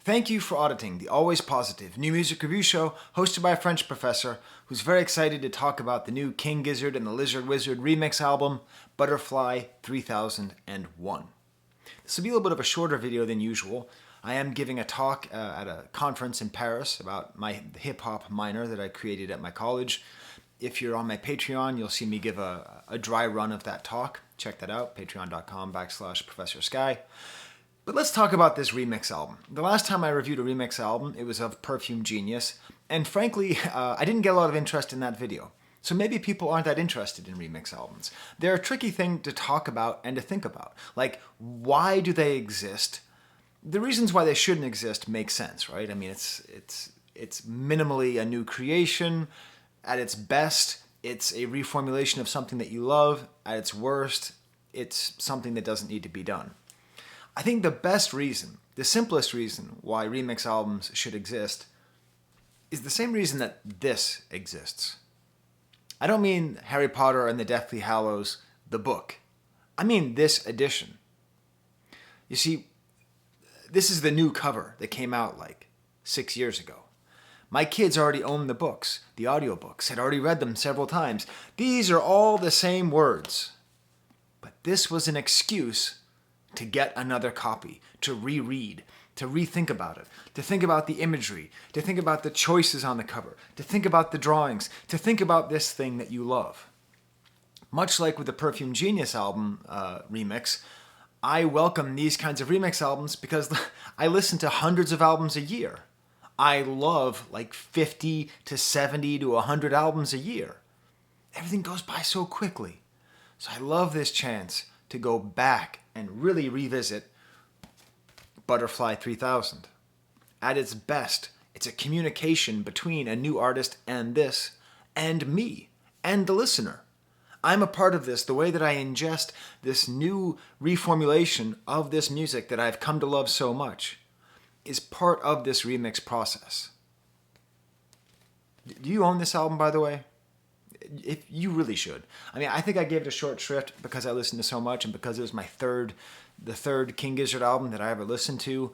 Thank you for auditing the Always Positive new music review show hosted by a French professor who's very excited to talk about the new King Gizzard and the Lizard Wizard remix album, Butterfly 3001. This will be a little bit of a shorter video than usual. I am giving a talk at a conference in Paris about my hip-hop minor that I created at my college. If you're on my Patreon, you'll see me give a dry run of that talk. Check that out, patreon.com/Professor Sky. But let's talk about this remix album. The last time I reviewed a remix album, it was of Perfume Genius, and frankly, I didn't get a lot of interest in that video. So maybe people aren't that interested in remix albums. They're a tricky thing to talk about and to think about. Like, why do they exist? The reasons why they shouldn't exist make sense, right? I mean, it's minimally a new creation. At its best, it's a reformulation of something that you love. At its worst, it's something that doesn't need to be done. I think the best reason, the simplest reason why remix albums should exist is the same reason that this exists. I don't mean Harry Potter and the Deathly Hallows, the book. I mean this edition. You see, this is the new cover that came out like 6 years ago. My kids already own the books, the audiobooks, had already read them several times. These are all the same words. But this was an excuse to get another copy, to reread, to rethink about it, to think about the imagery, to think about the choices on the cover, to think about the drawings, to think about this thing that you love. Much like with the Perfume Genius album remix, I welcome these kinds of remix albums because I listen to hundreds of albums a year. I love like 50 to 70 to 100 albums a year. Everything goes by so quickly. So I love this chance to go back and really revisit Butterfly 3000. At its best, it's a communication between a new artist and this, and me, and the listener. I'm a part of this. The way that I ingest this new reformulation of this music that I've come to love so much is part of this remix process. Do you own this album, by the way? If you really should. I mean, I think I gave it a short shrift because I listened to so much and because it was the third King Gizzard album that I ever listened to.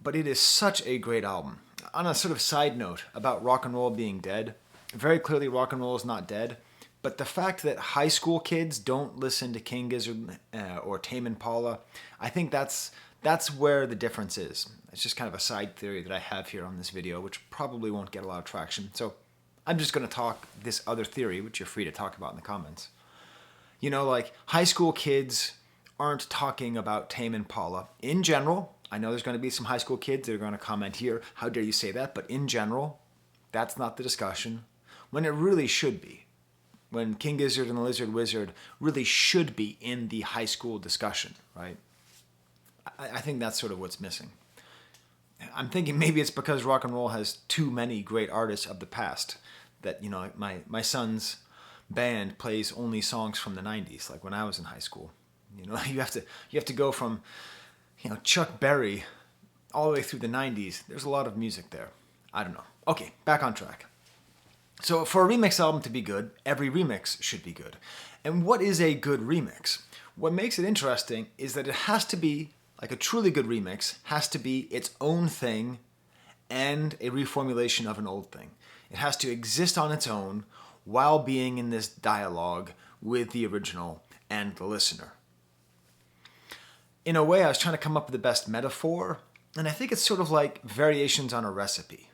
But it is such a great album. On a sort of side note about rock and roll being dead, very clearly rock and roll is not dead. But the fact that high school kids don't listen to King Gizzard or Tame Impala, I think that's where the difference is. It's just kind of a side theory that I have here on this video, which probably won't get a lot of traction. So I'm just going to talk this other theory, which you're free to talk about in the comments. You know, like high school kids aren't talking about Tame Impala. In general, I know there's going to be some high school kids that are going to comment here, how dare you say that? But in general, that's not the discussion. When it really should be. When King Gizzard and the Lizard Wizard really should be in the high school discussion, right? I think that's sort of what's missing. I'm thinking maybe it's because rock and roll has too many great artists of the past that, you know, my son's band plays only songs from the 90s, like when I was in high school. You know, you have to go from, you know, Chuck Berry all the way through the 90s. There's a lot of music there. I don't know. Okay, back on track. So for a remix album to be good, every remix should be good. And what is a good remix? What makes it interesting is that it has to be, like a truly good remix, has to be its own thing and a reformulation of an old thing. It has to exist on its own while being in this dialogue with the original and the listener. In a way, I was trying to come up with the best metaphor, and I think it's sort of like variations on a recipe.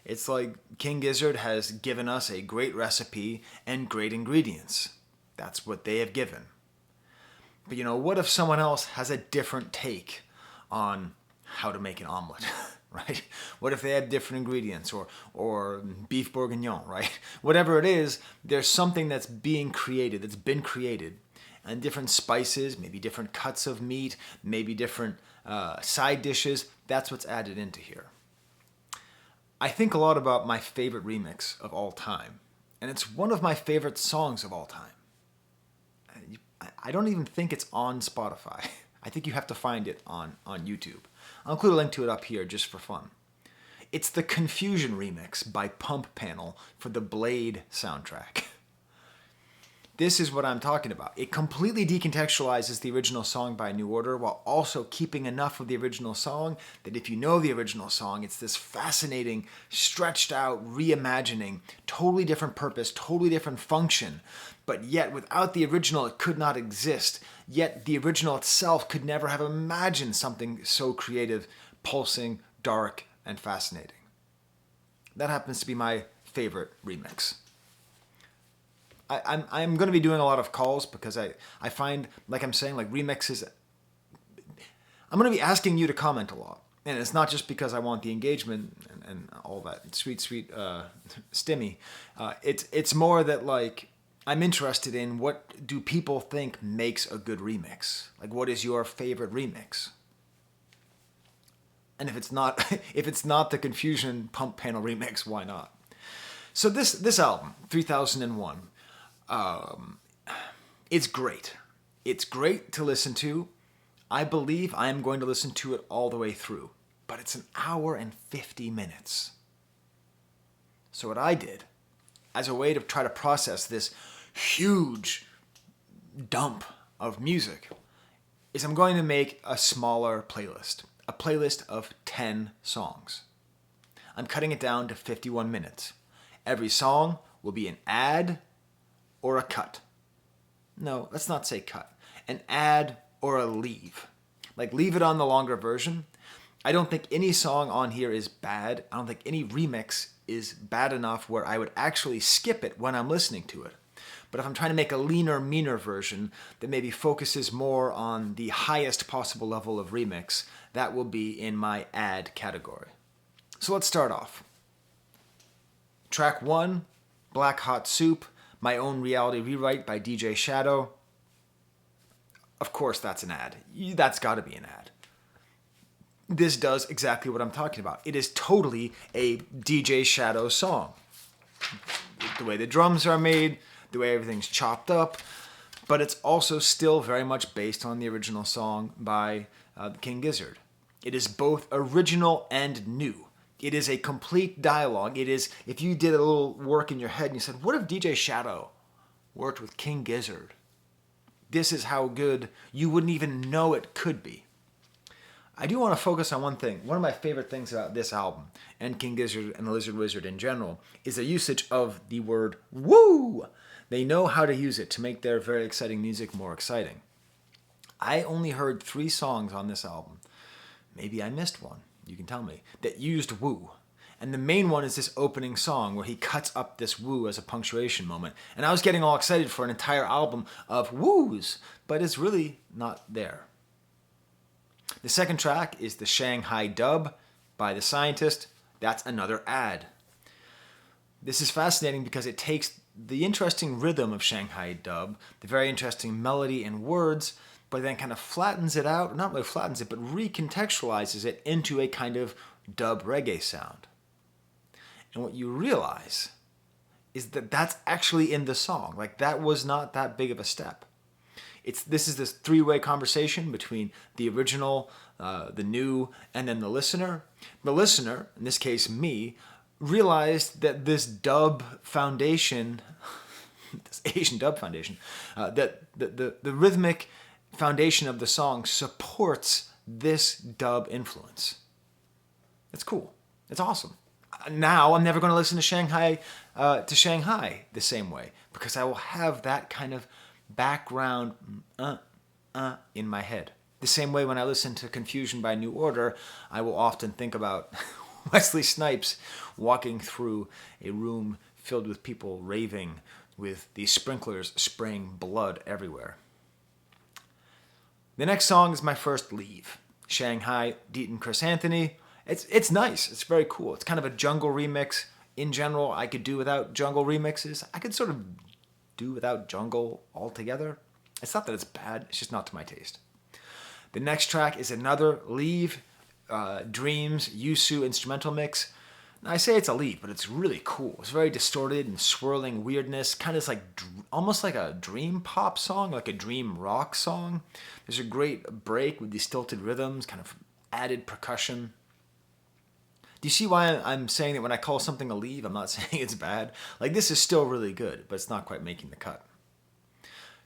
It's like King Gizzard has given us a great recipe and great ingredients. That's what they have given. But you know, what if someone else has a different take on how to make an omelet, right? What if they have different ingredients or beef bourguignon, right? Whatever it is, there's something that's being created, that's been created, and different spices, maybe different cuts of meat, maybe different side dishes. That's what's added into here. I think a lot about my favorite remix of all time, and it's one of my favorite songs of all time. I don't even think it's on Spotify. I think you have to find it on YouTube. I'll include a link to it up here just for fun. It's the Confusion remix by Pump Panel for the Blade soundtrack. This is what I'm talking about. It completely decontextualizes the original song by New Order while also keeping enough of the original song that if you know the original song, it's this fascinating, stretched out reimagining, totally different purpose, totally different function. But yet, without the original, it could not exist. Yet, the original itself could never have imagined something so creative, pulsing, dark, and fascinating. That happens to be my favorite remix. I'm going to be doing a lot of calls because I find, like I'm saying, like remixes, I'm going to be asking you to comment a lot. And it's not just because I want the engagement and all that sweet stimmy. It's more that like I'm interested in what do people think makes a good remix? Like what is your favorite remix? And if it's not the Confusion Pump Panel remix, why not? So this album, 3001, it's great. It's great to listen to. I believe I am going to listen to it all the way through. But it's an hour and 50 minutes. So what I did, as a way to try to process this huge dump of music, is I'm going to make a smaller playlist. A playlist of 10 songs. I'm cutting it down to 51 minutes. Every song will be an ad or a cut. No, let's not say cut. An ad or a leave. Like leave it on the longer version. I don't think any song on here is bad. I don't think any remix is bad enough where I would actually skip it when I'm listening to it. But if I'm trying to make a leaner, meaner version that maybe focuses more on the highest possible level of remix, that will be in my ad category. So let's start off. Track 1, Black Hot Soup, My Own Reality Rewrite by DJ Shadow. Of course that's an ad. That's got to be an ad. This does exactly what I'm talking about. It is totally a DJ Shadow song. The way the drums are made, the way everything's chopped up, but it's also still very much based on the original song by King Gizzard. It is both original and new. It is a complete dialogue. It is, if you did a little work in your head and you said, what if DJ Shadow worked with King Gizzard? This is how good you wouldn't even know it could be. I do want to focus on one thing. One of my favorite things about this album, and King Gizzard and the Lizard Wizard in general, is the usage of the word woo. They know how to use it to make their very exciting music more exciting. I only heard 3 songs on this album. Maybe I missed one, you can tell me, that used woo. And the main one is this opening song where he cuts up this woo as a punctuation moment. And I was getting all excited for an entire album of woos, but it's really not there. The second track is the Shanghai Dub by The Scientist. That's another ad. This is fascinating because it takes the interesting rhythm of Shanghai Dub, the very interesting melody and words, but then kind of flattens it out, not really flattens it, but recontextualizes it into a kind of dub reggae sound. And what you realize is that that's actually in the song. Like that was not that big of a step. This is this 3-way conversation between the original, the new, and then the listener. The listener, in this case me, realized that this dub foundation, this Asian dub foundation, that the rhythmic foundation of the song supports this dub influence. It's cool. It's awesome. Now I'm never going to listen to Shanghai the same way because I will have that kind of background in my head. The same way when I listen to Confusion by New Order, I will often think about Wesley Snipes walking through a room filled with people raving with these sprinklers spraying blood everywhere. The next song is my first leave. Shanghai, Deaton, Chris Anthony. It's nice. It's very cool. It's kind of a jungle remix. In general, I could do without jungle remixes. I could sort of do without jungle altogether. It's not that it's bad. It's just not to my taste. The next track is another leave, Dreams, Yusu instrumental mix. Now, I say it's a leave, but it's really cool. It's very distorted and swirling weirdness, kind of like almost like a dream pop song, like a dream rock song. There's a great break with these stilted rhythms, kind of added percussion. Do you see why I'm saying that when I call something a leave, I'm not saying it's bad? Like, this is still really good, but it's not quite making the cut.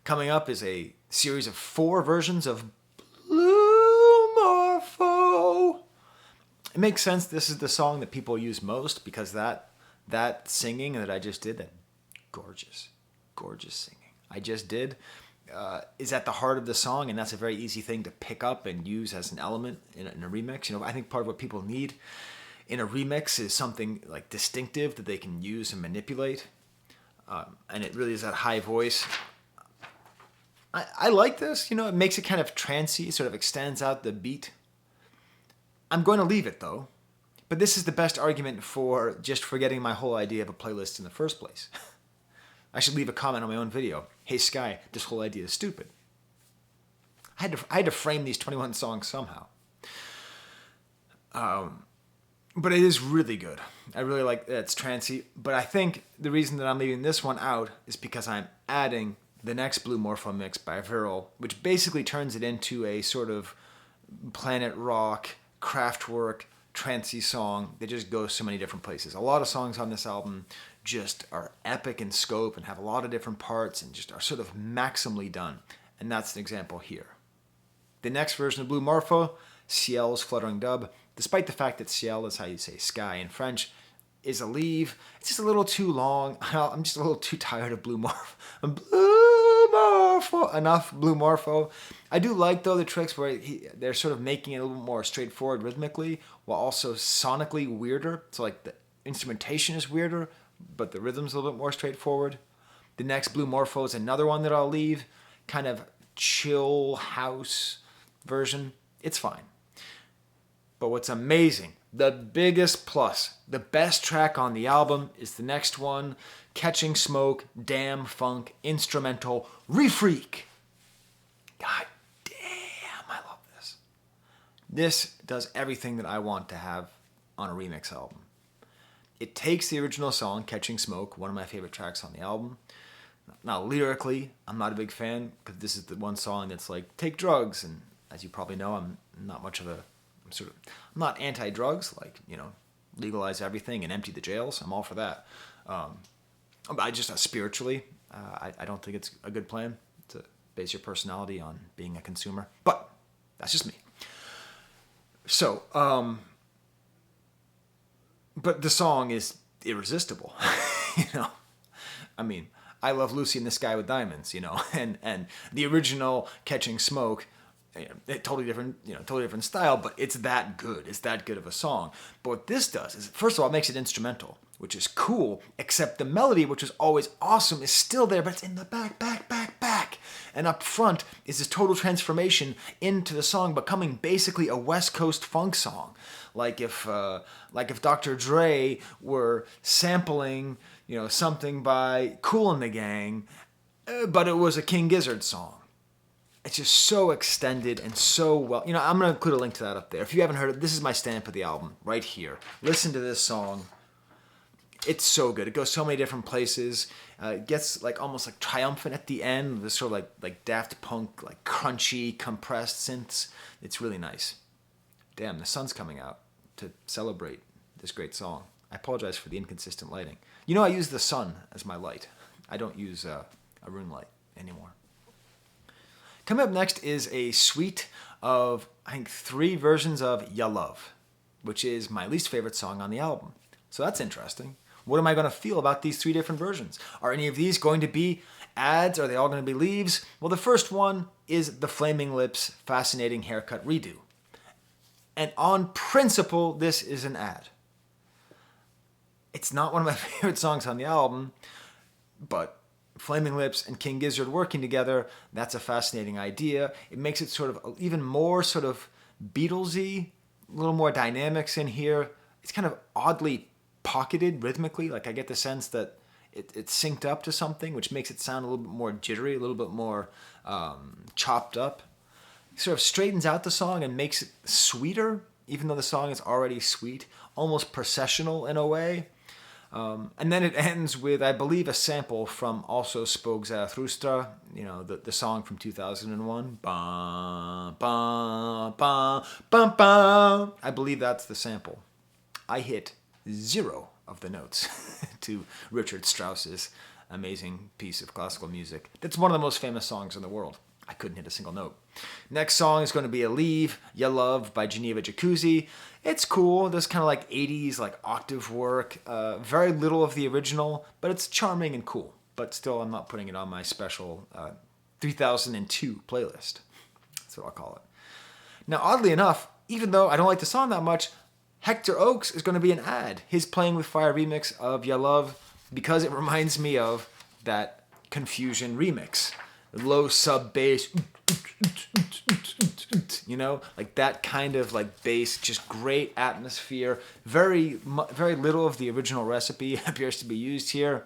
Coming up is a series of 4 versions of Blue Morpho. It makes sense this is the song that people use most because that singing that I just did, that gorgeous singing I just did, is at the heart of the song, and that's a very easy thing to pick up and use as an element in a remix. You know, I think part of what people need in a remix is something like distinctive that they can use and manipulate, and it really is that high voice. I like this. You know, it makes it kind of trancey, it sort of extends out the beat. I'm going to leave it though, but this is the best argument for just forgetting my whole idea of a playlist in the first place. I should leave a comment on my own video. Hey Sky, this whole idea is stupid. I had to frame these 21 songs somehow. But it is really good. I really like that it's trancey. But I think the reason that I'm leaving this one out is because I'm adding the next Blue Morpho mix by Viral, which basically turns it into a sort of planet rock, Kraftwerk, trancey song that just goes so many different places. A lot of songs on this album just are epic in scope and have a lot of different parts and just are sort of maximally done. And that's an example here. The next version of Blue Morpho, Ciel's Fluttering Dub, despite the fact that Ciel is how you say sky in French, is a leave. It's just a little too long. I'm just a little too tired of Blue Morpho. Blue Morpho. Enough Blue Morpho. I do like, though, the tricks where they're sort of making it a little more straightforward rhythmically while also sonically weirder. So, like, the instrumentation is weirder, but the rhythm's a little bit more straightforward. The next Blue Morpho is another one that I'll leave. Kind of chill house version. It's fine. But what's amazing, the biggest plus, the best track on the album is the next one, Catching Smoke, Damn Funk, Instrumental, Refreak. God damn, I love this. This does everything that I want to have on a remix album. It takes the original song, Catching Smoke, one of my favorite tracks on the album. Now, lyrically, I'm not a big fan because this is the one song that's like, take drugs. And as you probably know, I'm not much of a, I'm not anti-drugs, like, you know, legalize everything and empty the jails. I'm all for that. But I just, spiritually, I don't think it's a good plan to base your personality on being a consumer. But that's just me. So, but the song is irresistible, you know. I mean, I love Lucy in the Sky with Diamonds, you know, and the original Catching Smoke, totally different style, but it's that good. It's that good of a song. But what this does is, first of all, it makes it instrumental, which is cool, except the melody, which is always awesome, is still there, but it's in the back. And up front is this total transformation into the song becoming basically a West Coast funk song. Like if Dr. Dre were sampling, you know, something by Kool and the Gang, but it was a King Gizzard song. It's just so extended and so well. You know, I'm going to include a link to that up there. If you haven't heard it, this is my stamp of the album right here. Listen to this song. It's so good. It goes so many different places. It gets like almost like triumphant at the end. This sort of like Daft Punk, like crunchy, compressed synths. It's really nice. Damn, the sun's coming out to celebrate this great song. I apologize for the inconsistent lighting. You know, I use the sun as my light. I don't use a room light anymore. Coming up next is a suite of, I think, 3 versions of Ya Love, which is my least favorite song on the album. So that's interesting. What am I going to feel about these 3 different versions? Are any of these going to be ads? Are they all going to be leaves? Well, the first one is the Flaming Lips Fascinating Haircut Redo. And on principle, this is an ad. It's not one of my favorite songs on the album, but Flaming Lips and King Gizzard working together, that's a fascinating idea. It makes it sort of even more sort of Beatlesy, a little more dynamics in here. It's kind of oddly pocketed rhythmically. Like I get the sense that it's synced up to something, which makes it sound a little bit more jittery, a little bit more chopped up. It sort of straightens out the song and makes it sweeter, even though the song is already sweet, almost processional in a way. And then it ends with, I believe, a sample from Also Spoke Zarathustra, you know, the song from 2001. Bum, bum, bum, bum, bum. I believe that's the sample. I hit 0 of the notes to Richard Strauss's amazing piece of classical music. That's one of the most famous songs in the world. I couldn't hit a single note. Next song is going to be Leave Ya Love by Geneva Jacuzzi. It's cool. There's kind of like 80s like octave work. Very little of the original, but it's charming and cool. But still, I'm not putting it on my special 3002 playlist. That's what I'll call it. Now, oddly enough, even though I don't like the song that much, Hector Oaks is going to be an ad. His Playing with Fire remix of Ya Love, because it reminds me of that Confusion remix. Low sub bass, you know, like that kind of like bass, just great atmosphere. Very little of the original recipe appears to be used here.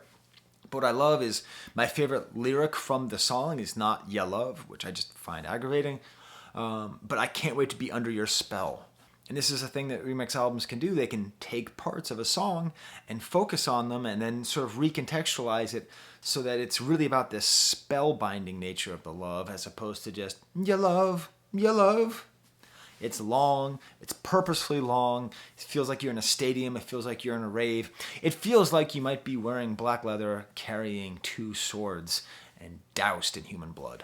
But what I love is my favorite lyric from the song is not "Ya Love," which I just find aggravating. But I can't wait to be under your spell. And this is a thing that remix albums can do. They can take parts of a song and focus on them and then sort of recontextualize it so that it's really about this spellbinding nature of the love as opposed to just, ya love, ya love. It's long. It's purposefully long. It feels like you're in a stadium. It feels like you're in a rave. It feels like you might be wearing black leather, carrying 2 swords, and doused in human blood.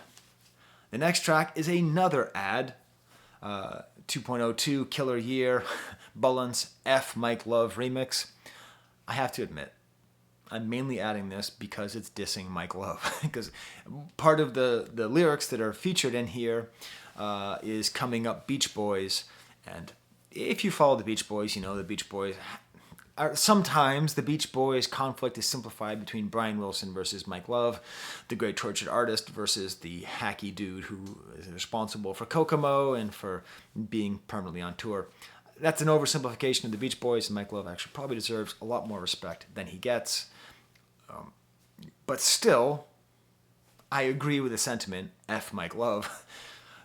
The next track is another ad. 2.02 Killer Year, Bullens F Mike Love remix. I have to admit, I'm mainly adding this because it's dissing Mike Love. Because part of the lyrics that are featured in here is Coming Up Beach Boys. And if you follow the Beach Boys, you know the Beach Boys. Sometimes the Beach Boys conflict is simplified between Brian Wilson versus Mike Love, the great tortured artist versus the hacky dude who is responsible for Kokomo and for being permanently on tour. That's an oversimplification of the Beach Boys, and Mike Love actually probably deserves a lot more respect than he gets. But still, I agree with the sentiment, F Mike Love.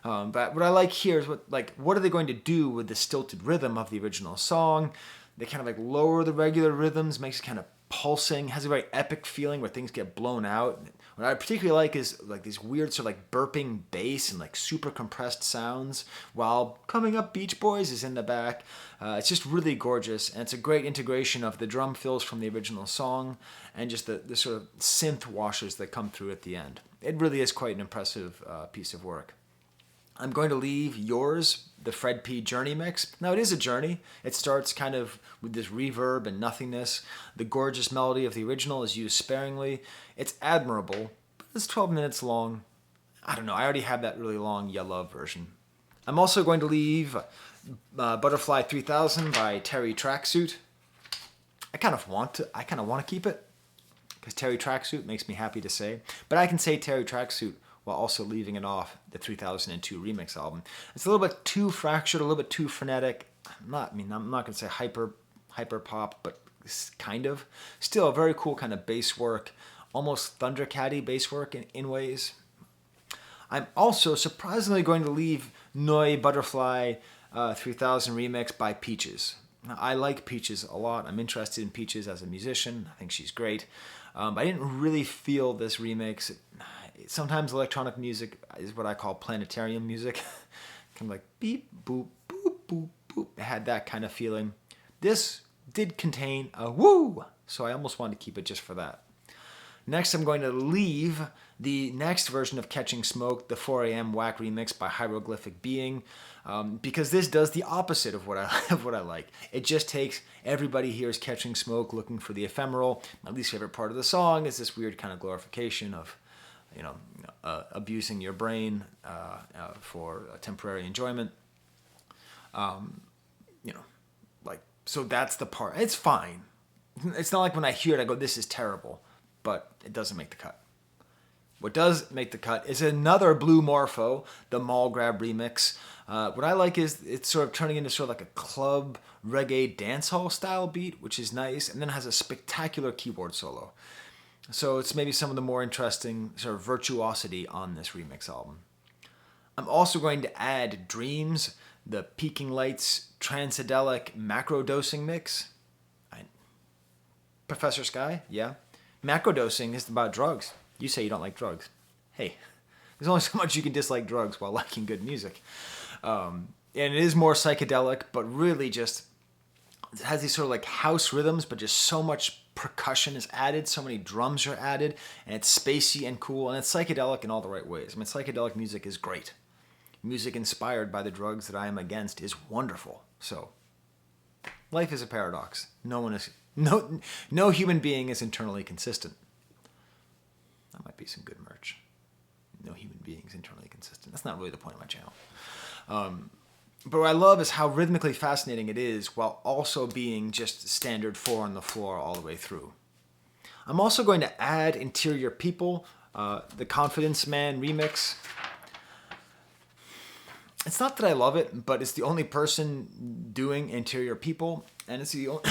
But what I like here is what are they going to do with the stilted rhythm of the original song? They kind of like lower the regular rhythms, makes it kind of pulsing, has a very epic feeling where things get blown out. What I particularly like is like these weird sort of like burping bass and like super compressed sounds while Coming Up Beach Boys is in the back. It's just really gorgeous, and it's a great integration of the drum fills from the original song and just the sort of synth washes that come through at the end. It really is quite an impressive piece of work. I'm going to leave Yours, the Fred P. Journey mix. Now, it is a journey. It starts kind of with this reverb and nothingness. The gorgeous melody of the original is used sparingly. It's admirable, but it's 12 minutes long. I don't know. I already have that really long Ya Love version. I'm also going to leave Butterfly 3000 by Terry Tracksuit. I kind of want to keep it because Terry Tracksuit makes me happy to say. But I can say Terry Tracksuit while also leaving it off the 3002 remix album. It's a little bit too fractured, a little bit too frenetic. I'm not going to say hyper pop, but kind of. Still a very cool kind of bass work, almost Thundercatty bass work in ways. I'm also surprisingly going to leave Noi Butterfly 3000 remix by Peaches. Now, I like Peaches a lot. I'm interested in Peaches as a musician. I think she's great. But I didn't really feel this remix. Sometimes electronic music is what I call planetarium music. Kind of like beep, boop, boop, boop, boop. It had that kind of feeling. This did contain a woo, so I almost wanted to keep it just for that. Next, I'm going to leave the next version of Catching Smoke, the 4 a.m. Whack remix by Hieroglyphic Being, because this does the opposite of what I like. It just takes everybody hears Catching Smoke looking for the ephemeral. My least favorite part of the song is this weird kind of glorification of abusing your brain for temporary enjoyment. So that's the part. It's fine. It's not like when I hear it, I go, this is terrible, but it doesn't make the cut. What does make the cut is another Blue Morpho, the Mall Grab remix. What I like is it's sort of turning into sort of like a club reggae dancehall style beat, which is nice, and then has a spectacular keyboard solo. So it's maybe some of the more interesting sort of virtuosity on this remix album. I'm also going to add Dreams, the Peaking Lights Transadelic Macro Dosing mix. Professor Sky, yeah. Macro dosing is about drugs. You say you don't like drugs. Hey, there's only so much you can dislike drugs while liking good music. And it is more psychedelic, but really just it has these sort of like house rhythms, but just so much percussion is added, so many drums are added, and it's spacey and cool, and it's psychedelic in all the right ways. I mean, psychedelic music is great. Music inspired by the drugs that I am against is wonderful. So, life is a paradox. No human being is internally consistent. That might be some good merch. No human being is internally consistent. That's not really the point of my channel. But what I love is how rhythmically fascinating it is while also being just standard 4 on the floor all the way through. I'm also going to add Interior People, the Confidence Man remix. It's not that I love it, but it's the only person doing Interior People, and it's the only...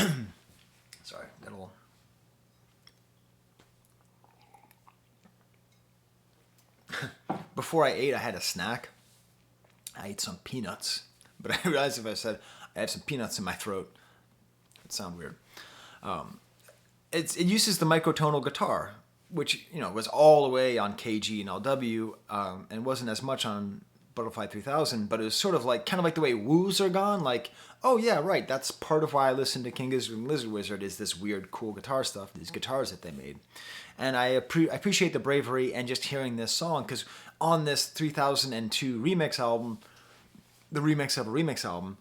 Sorry, got a little... Before I ate, I had a snack. I ate some peanuts, but I realized if I said I have some peanuts in my throat, it'd sound weird. It uses the microtonal guitar, which was all the way on KGLW, and wasn't as much on Butterfly 3000, but it was sort of like kind of like the way woos are gone. Like, oh yeah, right. That's part of why I listen to King Gizzard and Lizard Wizard is this weird, cool guitar stuff, these guitars that they made. And I appreciate the bravery and just hearing this song, because on this 3002 remix album, the remix of a remix album,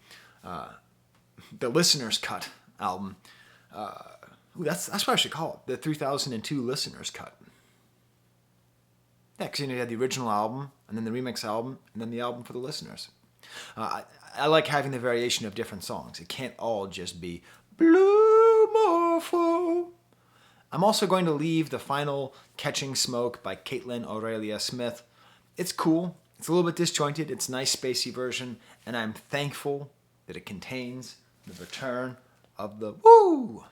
the listener's cut album, that's what I should call it, the 3002 listener's cut. Yeah, because you had the original album, and then the remix album, and then the album for the listeners. I like having the variation of different songs. It can't all just be Blue Morpho. I'm also going to leave the final Catching Smoke by Caitlin Aurelia Smith. It's cool. It's a little bit disjointed. It's a nice spacey version, and I'm thankful that it contains the return of the woo.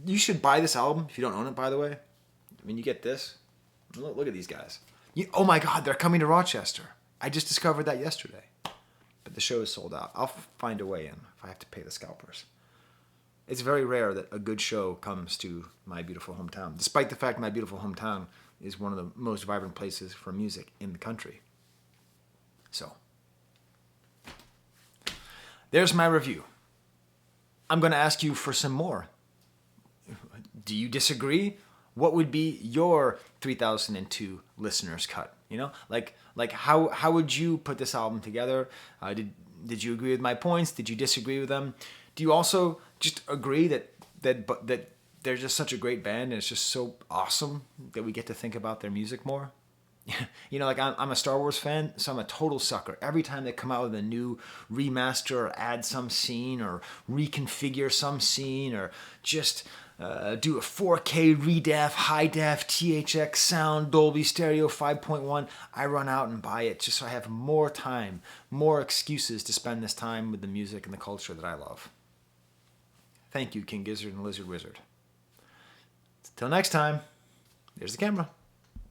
You should buy this album if you don't own it, by the way. I mean, you get this. Look at these guys. Oh my God, they're coming to Rochester. I just discovered that yesterday. But the show is sold out. I'll find a way in if I have to pay the scalpers. It's very rare that a good show comes to my beautiful hometown, despite the fact my beautiful hometown is one of the most vibrant places for music in the country. So, there's my review. I'm going to ask you for some more. Do you disagree? What would be your 3002 listener's cut? Like how would you put this album together? Did you agree with my points? Did you disagree with them? Do you also just agree that they're just such a great band and it's just so awesome that we get to think about their music more? Like I'm a Star Wars fan, so I'm a total sucker. Every time they come out with a new remaster or add some scene or reconfigure some scene or just do a 4K redef, high def, THX sound, Dolby Stereo 5.1, I run out and buy it just so I have more time, more excuses to spend this time with the music and the culture that I love. Thank you, King Gizzard and Lizard Wizard. Till next time, there's the camera.